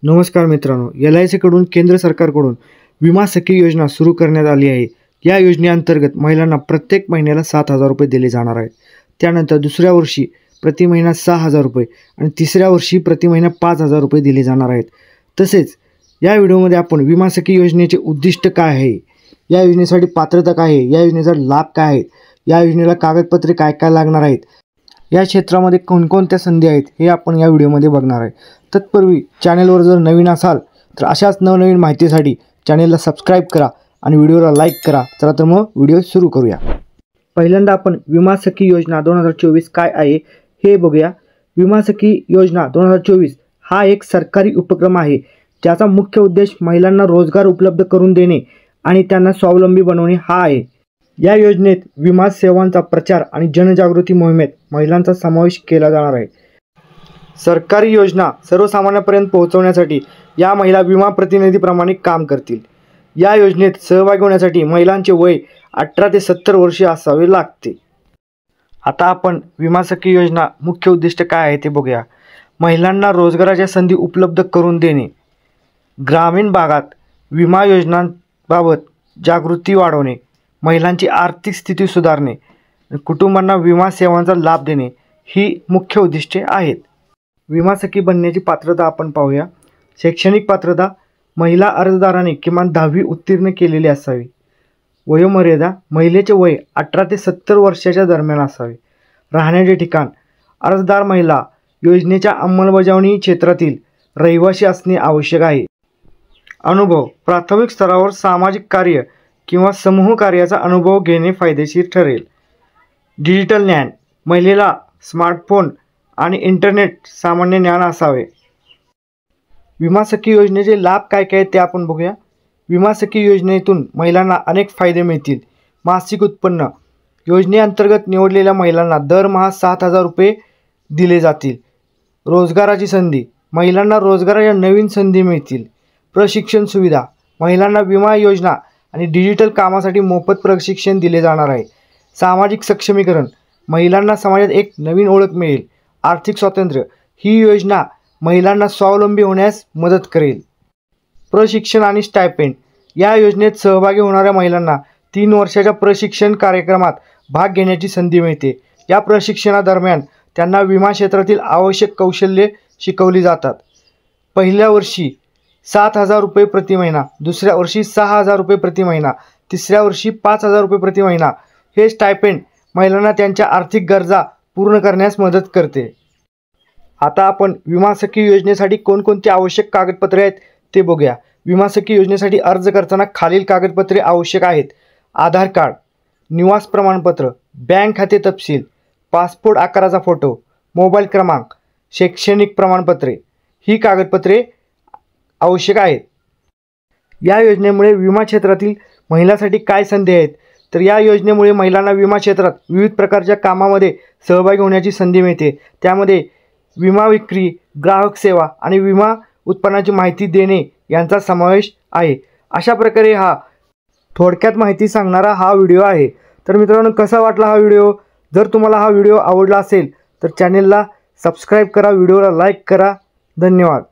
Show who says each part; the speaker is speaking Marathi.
Speaker 1: नमस्कार मित्रांनो, LIC कडून केंद्र सरकारकडून विमा सखी योजना सुरू करण्यात आली आहे। या योजनेअंतर्गत महिलांना प्रत्येक महिन्याला 7,000 रुपये दिले जाणार आहेत। त्यानंतर दुसऱ्या वर्षी प्रति महिना 6,000 रुपये आणि तिसऱ्या वर्षी प्रति महिना 5,000 रुपये दिले जाणार आहेत। तसेच या व्हिडिओमध्ये आपण विमा सखी योजनेचे उद्दिष्ट काय आहे, या योजनेसाठी पात्रता काय आहे, या योजनेचा लाभ काय आहे, या योजनेला कागदपत्रे काय काय लागणार आहेत, या क्षेत्रामध्ये कोणकोणत्या संधी आहेत हे आपण या व्हिडिओमध्ये बघणार आहे। तत्पूर्वी चॅनलवर जर नवीन असाल तर अशाच नवनवीन माहितीसाठी चॅनलला सबस्क्राइब करा आणि व्हिडिओला लाईक करा। चला तर मग व्हिडिओ सुरू करूया। पहिल्यांदा आपण विमा सखी योजना 2024 काय आहे हे बघूया। विमा सखी योजना 2024 हा एक सरकारी उपक्रम आहे, ज्याचा मुख्य उद्देश महिलांना रोजगार उपलब्ध करून देणे आणि त्यांना स्वावलंबी बनवणे हा आहे। या योजनेत विमा सेवांचा प्रचार आणि जनजागृती मोहिमेत महिलांचा समावेश केला जाणार आहे। सरकारी योजना सर्वसामान्यांपर्यंत पोहोचवण्यासाठी या महिला विमा प्रतिनिधीप्रमाणे काम करतील। या योजनेत सहभागी होण्यासाठी महिलांचे वय 18 ते 70 वर्षे असावे लागते। आता आपण विमा सखी योजना मुख्य उद्दिष्ट काय आहे ते बघूया। महिलांना रोजगाराच्या संधी उपलब्ध करून देणे, ग्रामीण भागात विमा योजनांबाबत जागृती वाढवणे, महिलांची आर्थिक स्थिती सुधारणे, कुटुंबांना विमा सेवांचा लाभ देणे ही मुख्य उद्दिष्टे आहेत। विमा सखी बनण्याची पात्रता आपण पाहूया। शैक्षणिक पात्रता, महिला अर्जदाराने किमान 10वी उत्तीर्ण केलेली असावी। वयोमर्यादा, महिलेचे वय 18 ते 70 वर्षाच्या दरम्यान असावे। राहण्याचे ठिकाण, अर्जदार महिला योजनेच्या अंमलबजावणी क्षेत्रातील रहिवासी असणे आवश्यक आहे। अनुभव, प्राथमिक स्तरावर सामाजिक कार्य किंवा समूह कार्याचा अनुभव घेणे फायदेशीर ठरेल। डिजिटल ज्ञान, महिलेला स्मार्टफोन आणि इंटरनेट सामान्य ज्ञान असावे। विमा सखी योजनेचे लाभ काय काय ते आपण बघूया। विमा सखी योजनेतून महिलांना अनेक फायदे मिळतील। मासिक उत्पन्न, योजनेअंतर्गत निवडलेल्या महिलांना दरमहा 7,000 रुपये दिले जातील। रोजगाराची संधी, महिलांना रोजगाराच्या नवीन संधी मिळतील। प्रशिक्षण सुविधा, महिलांना विमा योजना आणि डिजिटल कामासाठी मोफत प्रशिक्षण दिले जाणार आहे। सामाजिक सक्षमीकरण, महिलांना समाजात एक नवीन ओळख मिळेल। आर्थिक स्वातंत्र्य, ही योजना महिलांना स्वावलंबी होण्यास मदत करेल। प्रशिक्षण आणि स्टायपेंड, या योजनेत सहभागी होणाऱ्या महिलांना 3 वर्षाच्या प्रशिक्षण कार्यक्रमात भाग घेण्याची संधी मिळते। या प्रशिक्षणादरम्यान त्यांना विमा क्षेत्रातील आवश्यक कौशल्ये शिकवली जातात। पहिल्या वर्षी 7,000 रुपये प्रति महिना, दुसऱ्या वर्षी 6,000 रुपये प्रति महिना, तिसऱ्या वर्षी 5,000 रुपये प्रति महिना। हे स्टायपेंड महिलांना त्यांच्या आर्थिक गरजा पूर्ण करण्यास मदत करते। आता आपण विमा सखी योजनेसाठी कोणकोणती आवश्यक कागदपत्रे आहेत ते बघूया। विमा सखी योजनेसाठी अर्ज करताना खालील कागदपत्रे आवश्यक आहेत। आधार कार्ड, निवास प्रमाणपत्र, बँक खाते तपशील, पासपोर्ट आकाराचा फोटो, मोबाईल क्रमांक, शैक्षणिक प्रमाणपत्रे ही कागदपत्रे आवश्यक आहेत। या योजनेमुळे विमा क्षेत्रातील महिलांसाठी काय संधी आहेत, तर या योजनेमुळे महिलांना विमा क्षेत्रात विविध प्रकारच्या कामामध्ये सहभागी होण्याची संधी मिळते। त्यामध्ये विमा विक्री, ग्राहक सेवा आणि विमा उत्पन्नाची माहिती देणे यांचा समावेश आहे। अशा प्रकारे हा थोडक्यात माहिती सांगणारा हा व्हिडिओ आहे। तर मित्रांनो, कसा वाटला हा व्हिडिओ? जर तुम्हाला हा व्हिडिओ आवडला असेल तर चॅनलला सबस्क्राइब करा, व्हिडिओला लाईक करा। धन्यवाद।